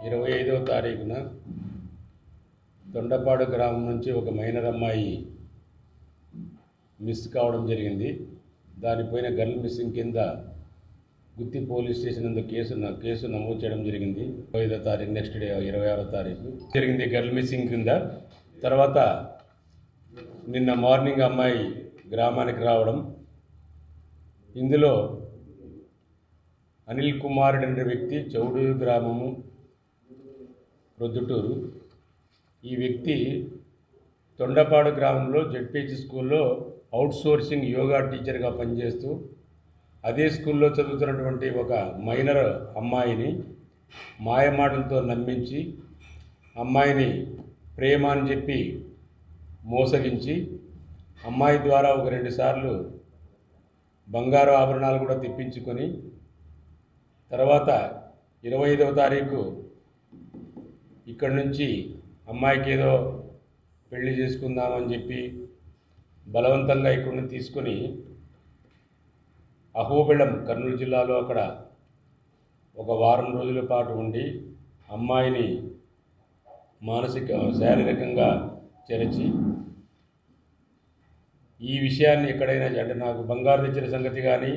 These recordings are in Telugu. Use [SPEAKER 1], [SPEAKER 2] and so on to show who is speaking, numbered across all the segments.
[SPEAKER 1] 25వ తారీఖున దొండపాడు గ్రామం నుంచి ఒక మైనర్ అమ్మాయి మిస్ కావడం జరిగింది. దానిపైన గర్ల్ మిస్సింగ్ కింద గుత్తి పోలీస్ స్టేషన్ నందు కేసు నమోదు చేయడం జరిగింది. 25వ తారీఖు నెక్స్ట్ డే 26వ తారీఖు జరిగింది గర్ల్ మిస్సింగ్ కింద. తర్వాత నిన్న మార్నింగ్ అమ్మాయి గ్రామానికి రావడం, ఇందులో అనిల్ కుమార్ అనే వ్యక్తి చౌడూరు గ్రామము ప్రొద్దుటూరు. ఈ వ్యక్తి తొండపాడు గ్రామంలో జెడ్పీహెచ్ స్కూల్లో అవుట్సోర్సింగ్ యోగా టీచర్గా పనిచేస్తూ అదే స్కూల్లో చదువుతున్నటువంటి ఒక మైనర్ అమ్మాయిని మాయమాటలతో నమ్మించి అమ్మాయిని ప్రేమ అని చెప్పి మోసగించి అమ్మాయి ద్వారా ఒక 2 సార్లు బంగారు ఆభరణాలు కూడా తెప్పించుకొని తర్వాత 25వ తారీఖు ఇక్కడి నుంచి అమ్మాయికి ఏదో పెళ్లి చేసుకుందామని చెప్పి బలవంతంగా ఇక్కడి నుంచి తీసుకొని అహోబిళం కర్నూలు జిల్లాలో అక్కడ ఒక వారం రోజుల పాటు ఉండి అమ్మాయిని శారీరకంగా చెరచి ఈ విషయాన్ని ఎక్కడైనా అంటే నాకు బంగారు తెచ్చిన సంగతి కానీ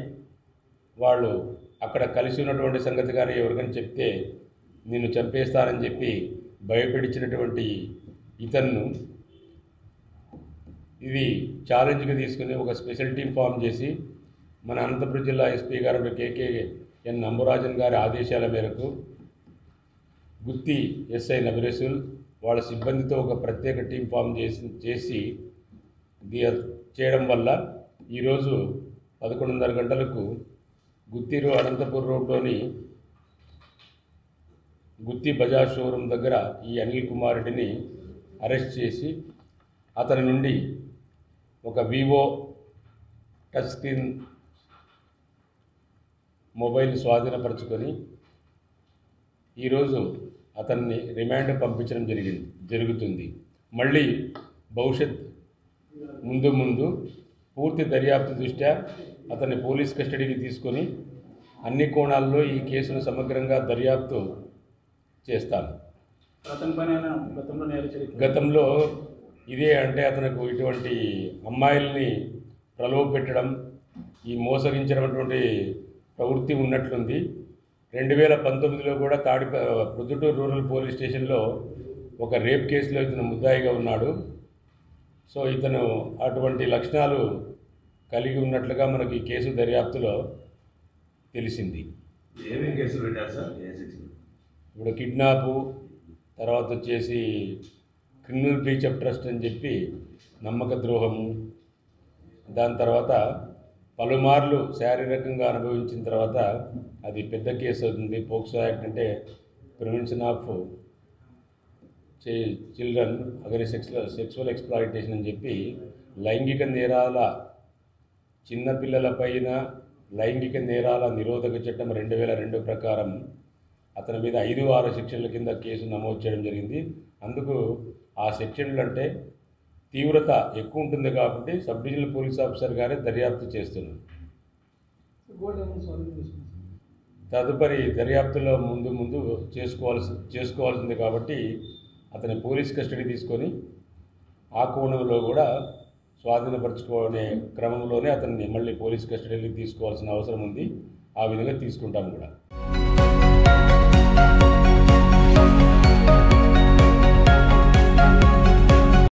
[SPEAKER 1] వాళ్ళు అక్కడ కలిసి ఉన్నటువంటి సంగతి కానీ ఎవరికైనా చెప్తే నిన్ను చంపేస్తానని చెప్పి భయపెట్టించినటువంటి ఇతన్ను ఇది ఛాలెంజ్గా తీసుకుని ఒక స్పెషల్ టీం ఫామ్ చేసి మన అనంతపురం జిల్లా ఎస్పీ గారు కేకేఎన్ అంబురాజన్ గారి ఆదేశాల మేరకు గుత్తి ఎస్ఐ నబిరసూల్ వాళ్ళ సిబ్బందితో ఒక ప్రత్యేక టీం ఫామ్ చేసి చేయడం వల్ల ఈరోజు 11:30 గంటలకు గుత్తిరు అనంతపూర్ రోడ్లోని గుత్తి బజాజ్ షోరూమ్ దగ్గర ఈ అనిల్ కుమార్ రెడ్డిని అరెస్ట్ చేసి అతని నుండి ఒక వివో టచ్ స్క్రీన్ మొబైల్ స్వాధీనపరచుకొని ఈరోజు అతన్ని రిమాండ్ పంపించడం జరుగుతుంది. మళ్ళీ భవిష్యత్ ముందు పూర్తి దర్యాప్తు దృష్ట్యా అతన్ని పోలీస్ కస్టడీకి తీసుకొని అన్ని కోణాల్లో ఈ కేసును సమగ్రంగా దర్యాప్తు చేస్తాను. గతంలో ఇదే అంటే అతనికి ఇటువంటి అమ్మాయిల్ని ప్రలోభ పెట్టడం, ఈ మోసగించినటువంటి ప్రవృత్తి ఉన్నట్లుంది. 2019లో కూడా ప్రొద్దుటూరు రూరల్ పోలీస్ స్టేషన్లో ఒక రేప్ కేసులో ఇతను ముద్దాయిగా ఉన్నాడు. సో ఇతను అటువంటి లక్షణాలు కలిగి ఉన్నట్లుగా మనకి ఈ కేసు దర్యాప్తులో తెలిసింది.
[SPEAKER 2] ఏమేమి కేసులు పెట్టారు సార్?
[SPEAKER 1] ఇప్పుడు కిడ్నాపు, తర్వాత వచ్చేసి క్రిమినల్ బ్రీచ్ ఆఫ్ ట్రస్ట్ అని చెప్పి నమ్మక ద్రోహము, దాని తర్వాత పలుమార్లు శారీరకంగా అనుభవించిన తర్వాత అది పెద్ద కేసు అవుతుంది. పోక్సో యాక్ట్ అంటే prevention of children against sexual exploitation అని చెప్పి లైంగిక నేరాల చిన్నపిల్లలపైన లైంగిక నేరాల నిరోధక చట్టం 2002 ప్రకారం అతని మీద 5-6 సెక్షన్ల కింద కేసు నమోదు చేయడం జరిగింది. అందుకు ఆ సెక్షన్లు అంటే తీవ్రత ఎక్కువ ఉంటుంది కాబట్టి సబ్ డివిజనల్ పోలీస్ ఆఫీసర్ గారే దర్యాప్తు చేస్తున్నారు. తదుపరి దర్యాప్తులో ముందు చేసుకోవాల్సింది కాబట్టి అతని పోలీస్ కస్టడీ తీసుకొని ఆ కోణంలో కూడా స్వాధీనపరచుకునే క్రమంలోనే అతన్ని మళ్ళీ పోలీస్ కస్టడీకి తీసుకోవాల్సిన అవసరం ఉంది. ఆ విధంగా తీసుకుంటాను కూడా.